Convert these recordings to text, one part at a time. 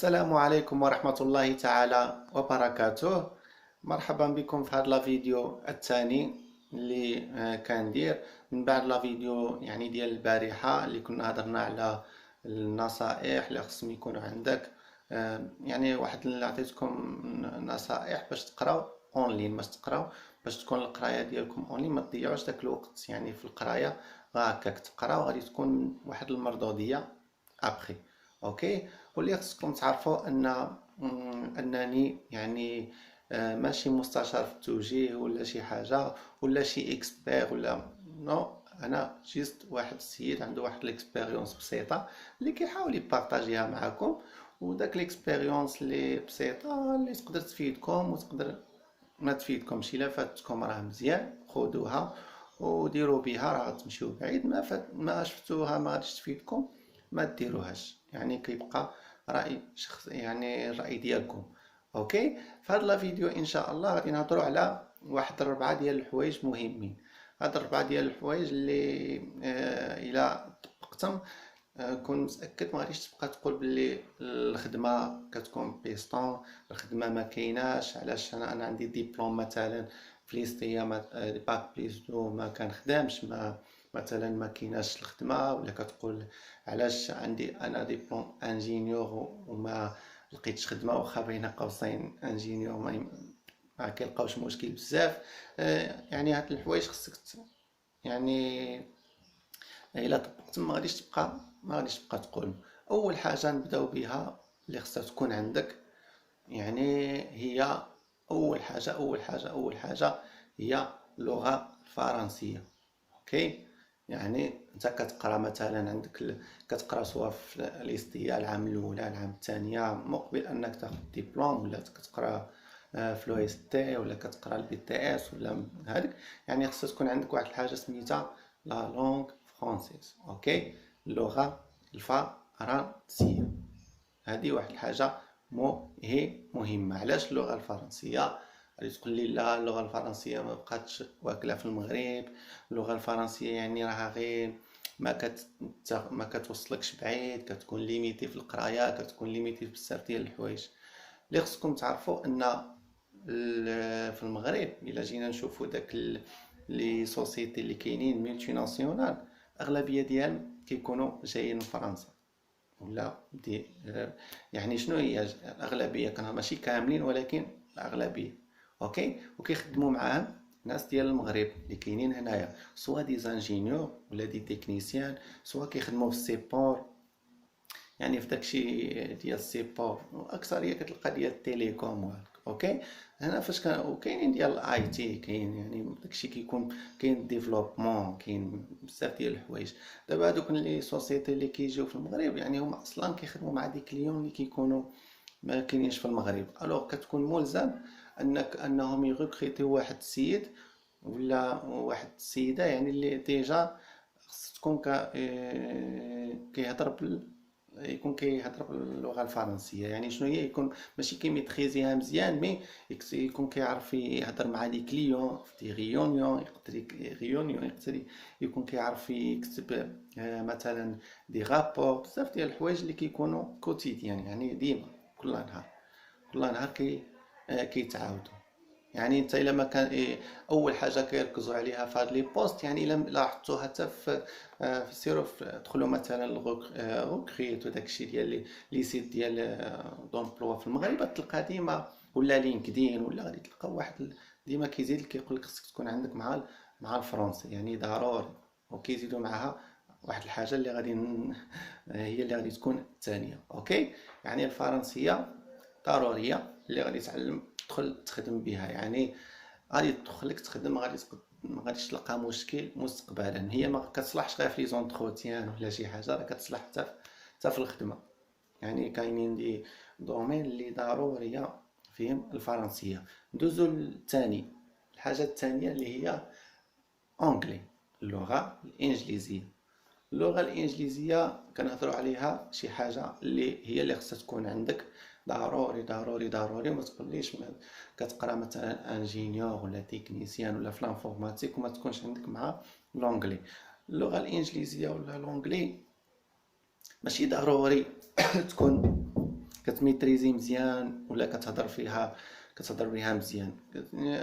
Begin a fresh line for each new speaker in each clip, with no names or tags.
السلام عليكم ورحمة الله تعالى وبركاته. مرحبا بكم في هذا الفيديو الثاني اللي كندير من بعد الفيديو ديال البارحة اللي كنا هضرنا على النصائح اللي خصهم يكونوا عندك. واحد اللي عطيتكم نصائح باش تقراو اونلاين، باش تكون القرايه ديالكم اونلاين، ما تضيعوش داك الوقت في القرايه. هكاك تقراو غادي تكون واحد المردوديه ابخي. اوكي. واللي خصكم تعرفوا انني ماشي مستشار في التوجيه ولا شي حاجه ولا شي اكسبير ولا نو. انا جيست واحد السيد عنده واحد الاكسبيريونس بسيطه اللي كيحاول يبارطاجيها معكم، وداك الاكسبيريونس اللي بسيطه اللي تقدر تفيدكم وتقدر ما تفيدكمش. الا فاتكم راه مزيان خذوها وديروا بها، راه غتمشيو بعيد. ما شفتوها ما غاديش تفيدكم ما ديروهاش. كيبقى راي شخص، الراي ديالكم. اوكي. في هذا الفيديو ان شاء الله غادي نهضروا على واحد 4 ديال الحوايج مهمين. هاد 4 ديال الحوايج اللي الى طبقتهم كون متاكد ما غاديش تبقى تقول باللي الخدمه كتكون بيستون، الخدمه ما كايناش. علاش انا عندي ديبلوم مثلا في ليستيا باك بليس دو ما كنخدمش، مثلا ما كايناش الخدمه، ولا كتقول علاش عندي انا ديبلوم انجينيور وما لقيتش خدمه، واخا بين قوسين انجينيور ما كيلقاوش مشكل بزاف. هاد الحوايج خصك الا طبقتهم ما غاديش تبقى تقول. اول حاجه نبداو بها اللي خصها تكون عندك، هي اول حاجه هي اللغه الفرنسيه. اوكي. انت كتقرا مثلا كتقرا سواء في ليستيا العام الاولى العام الثانيه مقبل انك تاخذ ديبلوم، ولا كتقرا في لو اس تي، ولا كتقرا البي تي اس، ولا هذيك. خصها تكون عندك واحد الحاجه سميتها لا لونغ فرونسيز. اوكي. اللغه الفرنسيه هذه واحد الحاجه مهمه. علاش اللغه الفرنسيه؟ غادي تقول لي لا، اللغه الفرنسيه ما بقاتش واكله في المغرب، اللغه الفرنسيه راها غير ما كتوصلكش بعيد، كتكون ليميتي في القرايه، كتكون ليميتي في بزاف ديال الحوايج. اللي خصكم تعرفوا ان في المغرب الا جينا نشوفوا داك لي سوسيتي اللي كاينين ملتي ناسيونال، اغلبيه ديالهم كيكونوا جايين من فرنسا ولا دي. شنو هي الاغلبيه؟ كانوا ماشي كاملين ولكن الاغلبيه. اوكي. وكيخدموا معاهم ناس ديال المغرب اللي كاينين هنايا، سواء دي زانجينيور ولا دي تكنيسيان، سواء كيخدموا في السيبور، في داكشي ديال السيبور. اكثريه كتلقى ديال التيليكوم. اوكي. هنا فاش وكاينين ديال الاي تي، كاين داكشي كيكون كاين ديفلوبمون، كاين بزاف ديال الحوايج. دابا هادوك لي سوسيتي اللي كيجيو في المغرب هما اصلا كيخدموا مع دي كليون اللي كيكونوا ما كاينينش في المغرب. الوغ كتكون ملزم انهم يغوكريتيو واحد السيد ولا واحد السيده اللي ديجا خص تكون يكون كيهضر باللغه الفرنسيه. شنو هي؟ يكون ماشي كيميتريزيها مزيان، مي يكون كيعرف يهضر مع دي كليون في دي ريونيون، يقدر يكون كيعرف يكتب مثلا دي رابور، بزاف ديال الحوايج اللي كيكونوا كوتيديان، ديما كل نهار كيتعاودوا. انت الا ما كان اول حاجه كيركزوا عليها في هاد لي بوست، الا لاحظتوها حتى في سيروا دخلوا مثلا غوكريت وداكشي ديال لي سيت ديال دومبلوا في المغرب، تلقى ديما ولا لينكدين، ولا غادي تلقى واحد ديما كيزيد كيقول لك خصك تكون عندك مع الفرنسي، ضروري. وكيزيدوا معها واحد الحاجه اللي هي اللي غادي تكون الثانيه. اوكي. الفرنسيه ضروريه اللي غادي تعلم تدخل تخدم بها. غادي تدخلك تخدم، ما غاديش تلقى مشكل مستقبلا. هي ما كتصلحش غير في لي زونتروتيان ولا شي حاجه، راه كتصلح حتى في الخدمه. كاينين دي دومين اللي ضروريه فيهم الفرنسيه. ندوزو للثاني، الحاجه الثانيه اللي هي اونغلي، اللغه الانجليزيه كنهضروا عليها شي حاجه اللي خصها تكون عندك ضروري. وما تقوليش كتقرا مثلا انجينيور ولا تكنيسيان ولا في لانفورماتيك وما تكونش عندك مع لونغلي. اللغه الانجليزيه ولا لونغلي ماشي ضروري كتميتريزي مزيان ولا كتهضر بها مزيان.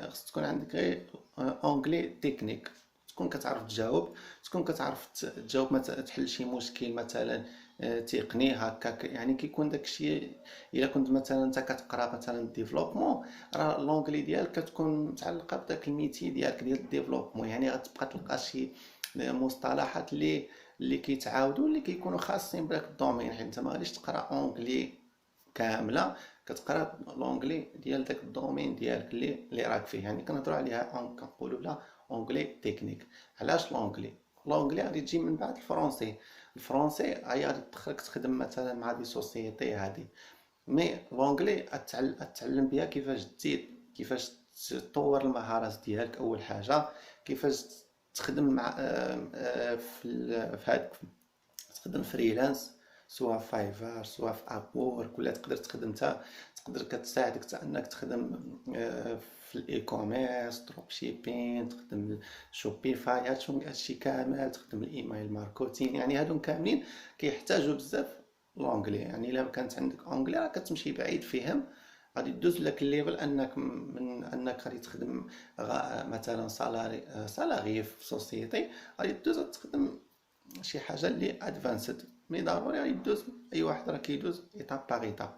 خص تكون عندك غير اونجلي تكنيك، تكون كتعرف تجاوب، تكون كتعرف تجاوب تحل شي مشكل مثلا تقني هكاك. يعني كيكون داكشي الا كنت مثلا انت كتقرا مثلا ديفلوبمون، راه لونجلي ديالك كتكون متعلقه بداك الميتي ديالك ديال الديفلوبمون. يعني غتبقى تلقى شي مصطلحات اللي كيتعاودوا اللي كيكونوا خاصين بداك الدومين، حيت انت ما غاديش تقرا اونجلي كامله، كتقرا لونجلي ديال داك الدومين ديالك اللي راك فيه. يعني كنهضروا عليها كنقولوا بلا اونجلي تكنيك. علاش لونجلي غادي تجي من بعد الفرونسي. الفرونسي هي غادي تدخلك تخدم مثلا مع دي سوسيتي هادي. مي لونجلي اتعلم بها كيفاش تزيد، كيفاش تطور المهارات ديالك اول حاجه، كيفاش تخدم مع في هاد تخدم فريلانس، سواء في فايفر سواء في ابورك، ولا تقدر تخدم تقدر كتساعدك حتى انك تخدم في الاي كوميرس، دروب شيبين، تخدم شوبيفاي، هادشي كامل، تخدم الايميل ماركتين. يعني هادو كاملين كيحتاجوا بزاف لونجلي. يعني الا كانت عندك اونجلي راه كتمشي بعيد فيهم، غادي دوز لك الليفل انك من انك غادي تخدم مثلا سالاري في سوسيتي، غادي دوز تخدم شي حاجه اللي ادفانسد. مي ضروري يدوز، اي واحد راه كيدوز ايتاب باغ ايتاب.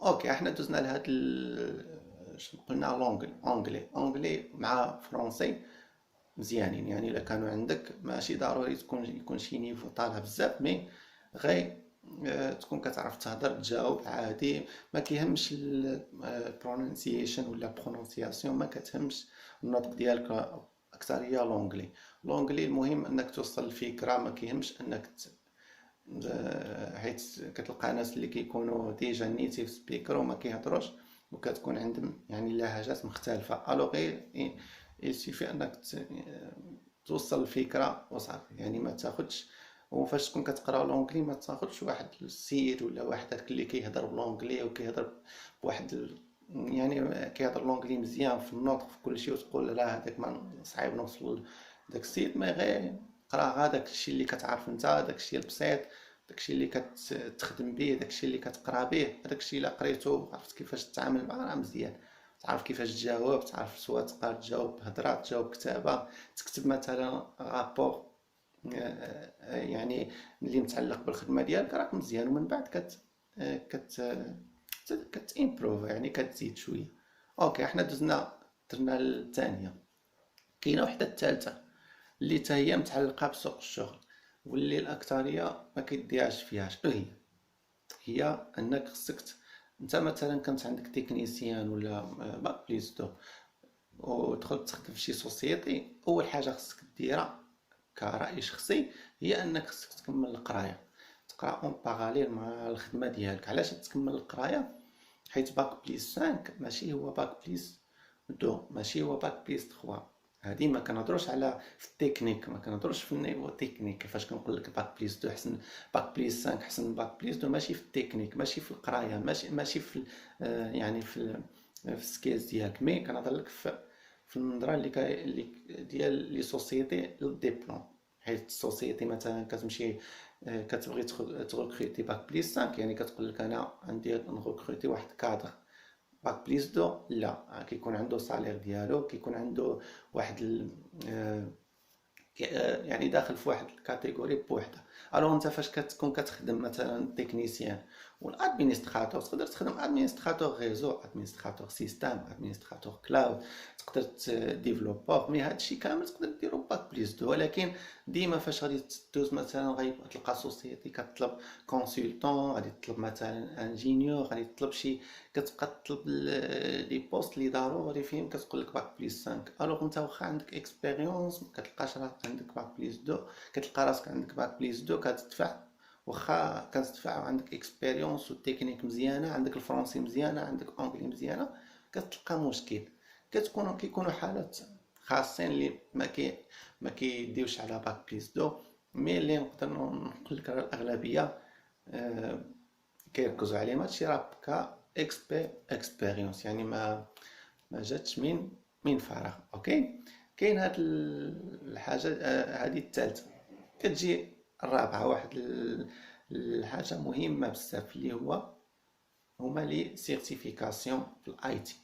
اوكي احنا دوزنا لهاد شنو قلنا اونجلي مع فرونسي مزيانين. يعني الا كانوا عندك ماشي ضروري يكون شي نيفو طالع بزاف، مي غير تكون كتعرف تهضر تجاوب عادي. ما كيهمش البرونونسيشن ولا برونونسياسيون، ما كتهمش النطق ديالك، اكثر هي لونجلي المهم انك توصل الفكره. ما كيهمش انك حيت كتلقى ناس اللي كيكونوا ديجا نيتيف سبيكر وما كيهضروش، وكتكون عندهم يعني لهجات مختلفه. الو غير يسيفي انك توصل الفكره وصافي. يعني ما تاخدش، وفاش تكون كتقرا لونجلي ما تاخدش واحد السيد ولا واحد داك اللي كيهضر بلونجلي وكيهضر بواحد يعني كيهضر لونجلي مزيان في النطق في كل شيء، وتقول لا هذاك ما صعيب نوصل داك السيد. ما غير قرا غير داكشي اللي كتعرف انت، داكشي البسيط، داكشي اللي كتخدم به، داكشي اللي كتقرا به. داكشي الا قريتو عرفت كيفاش تتعامل معاه راه مزيان. تعرف كيفاش تجاوب، تعرف سواء تقدر تجاوب بهضره، تجاوب كتابه، تكتب مثلا رابور يعني اللي متعلق بالخدمه ديالك، راك مزيان. ومن بعد كت كتامبروف، يعني كتزيد شويه. اوكي احنا درنا الثانيه. كاينه وحده الثالثه اللي حتى هي متعلقه بسوق الشغل، واللي الاكثريه ما كيديهاش فيها. شنو هي انك خصك انت مثلا كانت عندك تكنيسيان ولا باك بليس دو، ودخلت تخدم في شي سوسيتي، اول حاجه خصك ديرها كرأي شخصي هي انك خصك تكمل القرايه، تقرا اون باراليل مع الخدمه ديالك. علاش تكمل القرايه؟ حيت باك بليس 5 ماشي هو باك بليس 2، ماشي هو باك بليس 3. هادي ما كنهضروش على في التكنيك، ما كنهضروش في النيفو تكنيك. كيفاش كنقول لك باك بليس 2 حسن، باك بليس 5 حسن من باك بليس 2، ماشي في التكنيك، ماشي في القرايه، ماشي في يعني في السكيلز ديالك. مي كنهضر لك في النظره اللي ديال لي سوسيتي للديبلوم. حيت السوسيتي مثلا كتمشي كتبغي تغوكريتي باك بليس 5، يعني كتقول لك انا عندي نغوكريتي واحد كادر. باك بليس دو لا، كيكون عنده صالير ديالو، كيكون عنده واحد يعني داخل في واحد الكاتيجوري بوحدها. الو انت فاش كتكون كتخدم مثلا تكنيسيان والادمينستراتور، تقدر تخدم ادمينستراتور ريزو، ادمينستراتور سيستم، ادمينستراتور كلاود، تقدر ديفلوبور. مي هادشي كامل تقدر ديرو باك بليس دو. ولكن ديما فاش غادي تدوز مثلا غادي تلقى سوسيتي كتطلب كونسلتون، غادي تطلب مثلا انجينيور، غادي تطلب شي، كتبقى تطلب لي بوست اللي ضروري فيهم كتقول لك باك بليس 5. الوغ انت واخا عندك اكسبيريونس ما كتلقاش راسك عندك باك بليس 2، كتلقى راسك عندك باك بليس 2 كتدفع. واخا كتدفع وعندك اكسبيريونس والتكنيك مزيانه، عندك الفرنسي مزيانه، عندك اونجلي مزيانه، كتلقى مشكل. كيكونوا حالات خاصين اللي ما كيديوش على باك بليس 2. مي اللي نقدر نقول لك الاغلبيه كيركزوا عليه. هادشي راه بكا اكسبيريونس، يعني ما جاتش من فراغ. اوكي كاين هاد الحاجه هذه الثالثه. كتجي الرابعه، واحد الحاجه مهمه بزاف اللي هو هما لي سيرتيفيكاسيون في الاي تي.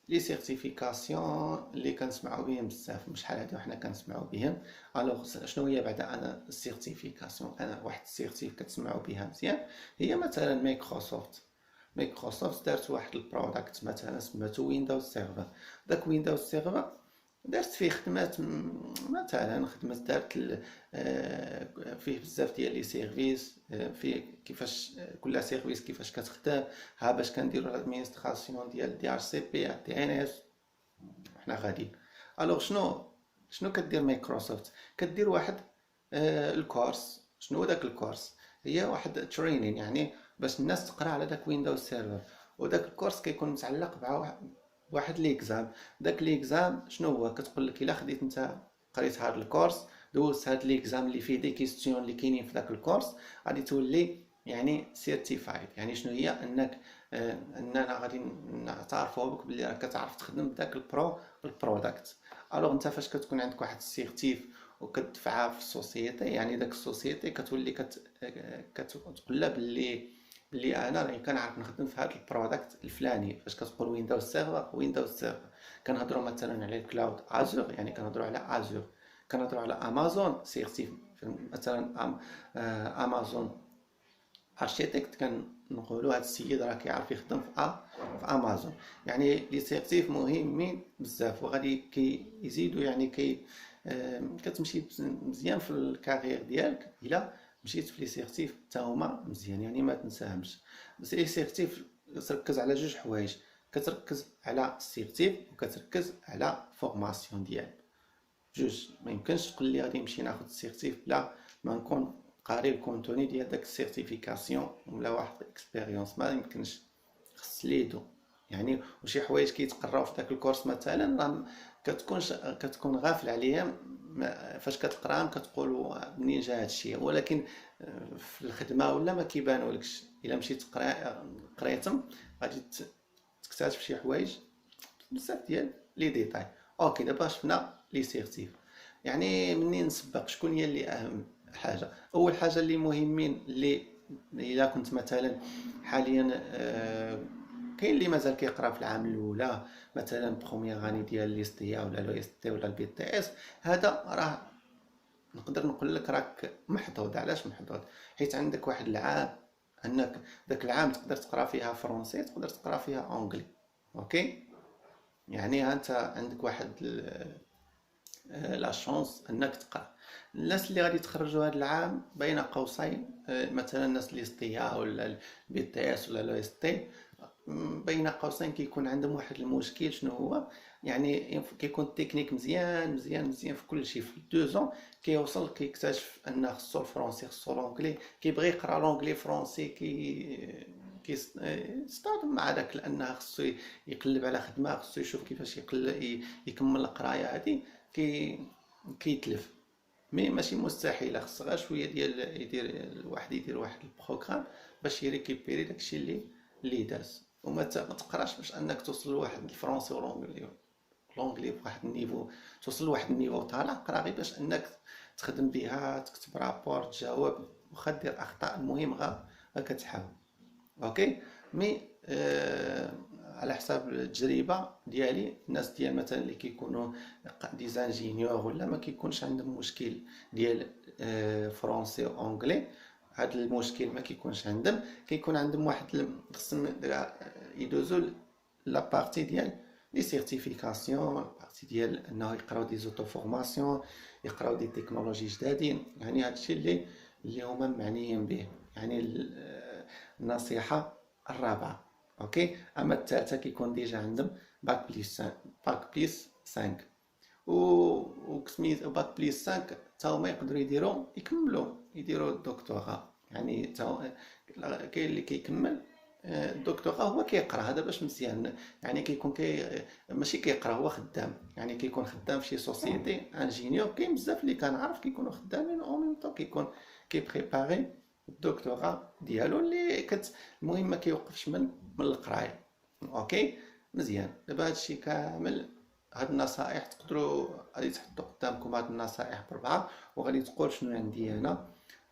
لي سيرتيفيكاسيون اللي كنسمعوا بهم بزاف، من شحال هادي وحنا كنسمعوا بهم. الوغ شنو هي بعدا انا السيرتيفيكاسيون؟ انا واحد السيرتيف كتسمعوا بها مزيان هي مثلا مايكروسوفت دارت واحد البرودكت مثلا سميتو ويندوز سيرفر. داك ويندوز سيرفر دارت فيه خدمات، مثلا خدمات دارت فيه بزاف ديال لي سيرفيس، فيه كيفاش كل سيرفيس كيفاش كتخدم، ها باش كنديروا الادمينستراسيون ديال دي ار سي بي دي ان اس وحنا غاديين. الوغ شنو كدير مايكروسوفت؟ كدير واحد الكورس. شنو هو داك الكورس؟ هي واحد ترينين، يعني باش الناس تقرا على داك ويندوز سيرفر. وداك الكورس كيكون متعلق مع واحد ليكزام. داك ليكزام شنو هو؟ كتقول لك الا خديت انت قريت هذا الكورس، دوزت هذا ليكزام اللي فيه دي كيستيون اللي كاينين في داك الكورس، غادي تولي يعني سيرتيفايد. يعني شنو هي؟ انك اننا غادي نعترفوا بك بلي راك كتعرف تخدم بداك البرودكت. الوغ انت فاش كتكون عندك واحد السيرتيف وكتدفعها في السوسيتي، يعني داك السوسيتي كتولي كتقول لها بلي انا راني كنعرف نخدم في هذا البرودكت الفلاني. فاش كتقول ويندوز سيرفر كنهضروا مثلا على الكلاود ازور، يعني كنهضروا على ازور. كنهضروا على امازون سيرتيف، مثلا امازون ارشيتكت كنقولوا هذا السيد راه كيعرف يخدم في امازون. يعني لي سيرتيف مهمين بزاف وغادي كيزيدوا، يعني كتمشي مزيان في الكارير ديالك الا مشيت في لي سيرتيف حتى هما مزيان، يعني ما تنساهمش. بس لي سيرتيف تركز على جوج حوايج، كتركز على السيرتيف وكتركز على فورماسيون ديالك. جوج، ما يمكنش تقول لي غادي نمشي ناخذ السيرتيف بلا ما نكون قاري الكونتوني ديال داك السيرتيفيكاسيون ولا واحد الاكسبيريونس، ما يمكنش. خص ليدو يعني. وشي حوايج كيتقراو في داك الكورس مثلا راه كتكون غافل عليهم، فاش كتقراهم كتقول منين جا هادشي، ولكن في الخدمه ولا ما كيبانولكش. الا مشيت قريتهم غادي تكتشف شي حوايج بزاف ديال لي ديتاي. اوكي، دابا شفنا لي سيرتيف. يعني منين نسبق شكون هي اللي اهم حاجه؟ اول حاجه اللي مهمين، اللي الا كنت مثلا حاليا كاين اللي مازال كيقرا في العام الاولى مثلا بروميير اني ديال ليستيا ولا لو اس تي ولا البي تي اس، هذا راه نقدر نقول لك راك محظوظ. علاش محظوظ؟ حيت عندك واحد العام، انك داك العام تقدر تقرا فيها فرونسي، تقدر تقرا فيها اونغلي. اوكي، يعني انت عندك واحد لا شونس انك تقرا. الناس اللي غادي يتخرجوا هذا العام بين قوسين، مثلا الناس اللي ستيا ولا البي تي اس ولا لو اس تي، بين قوسين كيكون عندهم واحد المشكل. شنو هو؟ يعني كيكون التكنيك مزيان مزيان مزيان في كل شيء في 2 زون، كيوصل كيكتشف ان خصو الفرونسي خصو لونجلي، كيبغي يقرا لونجلي فرونسي، يصطدم مع داك لانه خصو يقلب على خدمه، خصو يشوف كيفاش يكمل القرايه هذه، كيتلف. مي ماشي مستحيله، خص غير شويه ديال يدير واحد البروغرام باش يريكيبيري داكشي اللي داز. وما تقراش باش انك توصل لواحد الفرونسي لونجلي بواحد النيفو، توصل لواحد النيفو طالع. قرا غير باش انك تخدم بها، تكتب رابور، تجاوب، واخا دير اخطاء، المهم غا كتحاول. اوكي. مي على حساب التجربه ديالي، الناس ديال مثلا اللي كيكونوا ديزانجينيور ولا ما كيكونش عندهم مشكل ديال فرونسي اونغلي، هذا المشكل ما كيكونش عندهم. كيكون عندهم واحد خصهم يدوزوا لا بارتي ديال لي سيرتيفيكاسيون، بارتي ديال انه يقراو دي زوتو فورماسيون، يقراو دي تكنولوجي جدادين. يعني هادشي اللي هما معنيين به. يعني النصيحه الرابعه. اوكي. اما الثالثه كيكون ديجا عندهم باك بليس 5 وكسميت باك بليس 5 تا هما يقدروا يديروا الدكتوراه. يعني كاين اللي كيكمل الدكتوراه هو كيقرا هذا باش مزيان، يعني كيكون ماشي كيقرا، هو خدام. يعني كيكون خدام في شي سوسيتي انجينيور. كاين بزاف اللي كنعرف كيكونوا خدامين او ميم طون كيكون كيبريباري الدكتوراه ديالو اللي المهم ما كيوقفش من القرايه. اوكي، مزيان. دابا هادشي كامل، هاد النصائح تقدروا غادي تحطوا قدامكم هاد النصائح بربعه، وغادي تقول شنو عندي انا.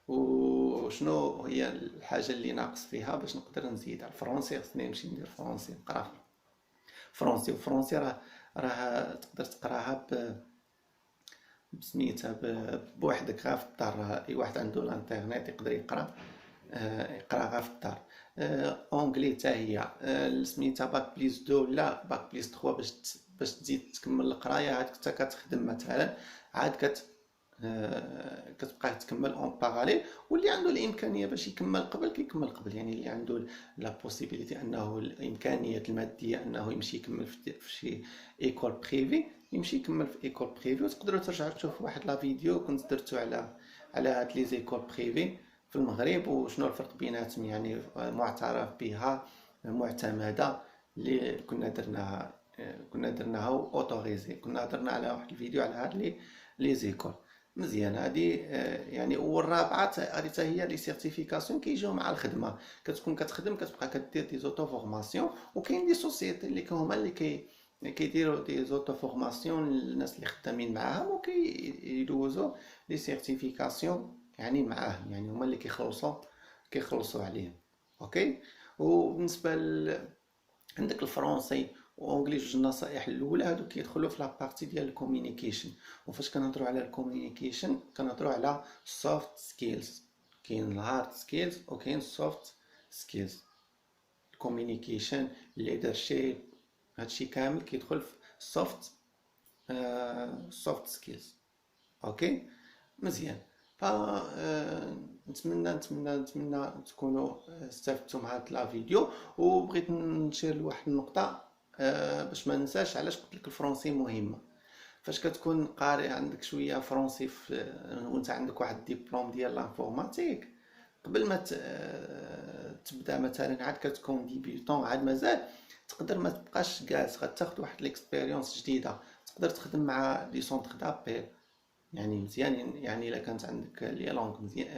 وشنو هي الحاجه اللي ناقص فيها باش نقدر نزيد على الفرونسي. خصني نمشي ندير فرونسي، نقرا فرونسي. وفرونسي راه تقدر تقراها بسميتها بوحدك غير في الدار. اي واحد عنده الانترنت يقدر يقرا غير في الدار. اونجلي حتى هي سميتها باك بليس دو ولا باك بليس 3 باش تزيد تكمل القرايه. عاد حتى كتخدم مثلا، عاد كتبقى تكمل اون باراليل. واللي عنده الامكانيه باش يكمل قبل كيكمل قبل، يعني اللي عنده لا بوسيبيليتي انه الامكانيات الماديه انه يمشي يكمل في شي ايكول بريفي، يمشي يكمل في ايكول بريفي. وتقدروا ترجعوا تشوفوا واحد لا فيديو كنت درتو على هاد لي زيكول بريفي في المغرب، وشنو الفرق بيناتهم، يعني معترف بها معتمده اللي كنا درناها اوتوريزي. كنا درنا على واحد الفيديو على هاد لي زيكول. مزيان هادي. يعني والرابعه هادي حتى هي لي سيرتيفيكاسيون كيجيو مع الخدمه. كتكون كتخدم كتبقى كدير دي زوتو فورماسيون، وكاين دي سوسيتي اللي هما اللي كيديروا دي زوتو فورماسيون للناس اللي خدامين معاهم، وكيدوزوا لي سيرتيفيكاسيون يعني معاهم، يعني هما اللي كيخلصوا عليهم. اوكي. وبالنسبه عندك الفرنسي وانجلي، جوج النصائح الاولى هادو كيدخلوا في لابارتي ديال الكوميونيكيشن. وفاش كنهضروا على الكوميونيكيشن كنهضروا على سوفت سكيلز. كاين الهارد سكيلز وكاين السوفت سكيلز. الكوميونيكيشن، ليدرشيب، هادشي كامل كيدخل في سوفت سكيلز. اوكي. مزيان. ف نتمنى تكونوا استفدتوا من هاد لا فيديو. وبغيت نشير لواحد النقطه باش ما ننساش علاش قلت لك الفرنسي مهمه. فاش كتكون قاري عندك شويه فرنسي وانت عندك واحد الدبلوم ديال لانفورماتيك، قبل ما تبدا مثلا عاد كتكون ديبيوتون، عاد مازال تقدر ما تبقاش جالس، غتاخد واحد ليكسبيريونس جديده. تقدر تخدم مع لي سونتر دابيل، يعني مزيان. يعني الا كانت عندك لي لونغ مزيان،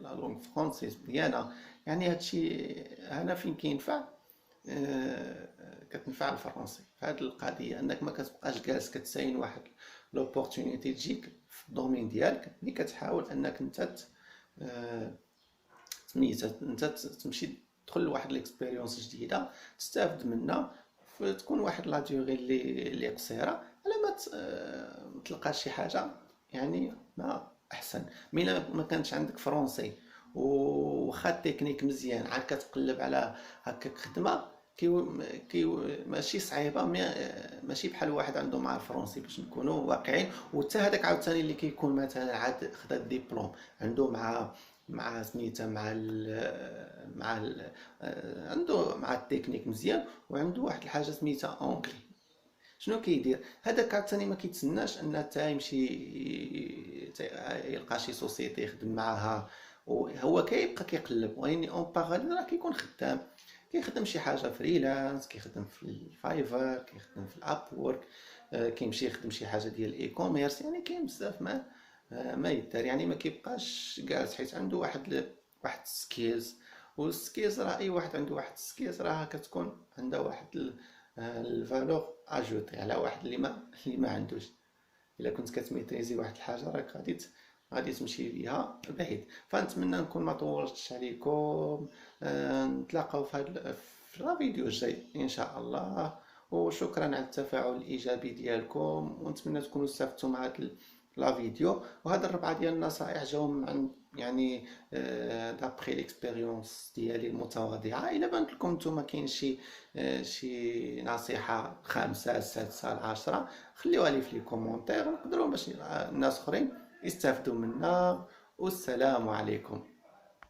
لا لونغ فرونسيس مزيانه، يعني هادشي هنا فين كينفع. كتنفع الفرنسي في هذه القضيه، انك ما كتبقاش جالس كتساين واحد لوبورتونيتي تجيك في الدومين ديالك، ملي كتحاول انك انت سميتها انت تمشي تدخل لواحد ليكسبيريونس جديده تستافد منها، فتكون واحد لا ديوغي اللي قصيره، على ما تلقاش شي حاجه يعني ما احسن. مي ما كانش عندك فرونسي وخا التكنيك مزيان، عاد كتقلب على هكاك خدمه كي ماشي صعيبه، ماشي بحال واحد عنده مع الفرنسي باش نكونوا واقعين. وحتى هذاك عاوتاني اللي كيكون مثلا عاد خدا الدبلوم عنده مع سميتها عنده مع التكنيك مزيان، وعنده واحد الحاجه سميتها اونكلي. شنو كيدير هذاك عاوتاني؟ ما كيتسناش ان حتى يمشي يلقى شي سوسيتي يخدم معاها، وهو كيبقى كيقلب، ولكن اون باراليل راه كيكون خدام، كيخدم شي حاجه فريلانس، كيخدم في الفايفر، كيخدم في الاب وورك، كيمشي يخدم شي حاجه ديال الاي كوميرس. يعني كاين بزاف ما يدار، يعني ما كيبقاش جالس، حيت عنده واحد سكيلز. والسكيلز راه اي واحد عنده واحد سكيلز راه كتكون عنده واحد الفالور اجوتي على واحد اللي ما عندوش. الا كنت كتميتريزي واحد الحاجه راك غادي تمشي بها بعيد. فنتمنى نكون ما طولتش عليكم. نتلاقاو في لا فيديو الجاي ان شاء الله. وشكرا على التفاعل الايجابي ديالكم، ونتمنى تكونوا استفدتوا مع هاد لا فيديو. وهاد الربعه ديال النصائح جاو من عند يعني دابخي ليكسبيريونس ديالي المتواضعه. الا بانت لكم نتوما كاين شي نصيحه خامسه السادسه العاشره، خليوها لي في لي كومونتير، نقدروا باش الناس اخرين يستافدوا منا. والسلام عليكم.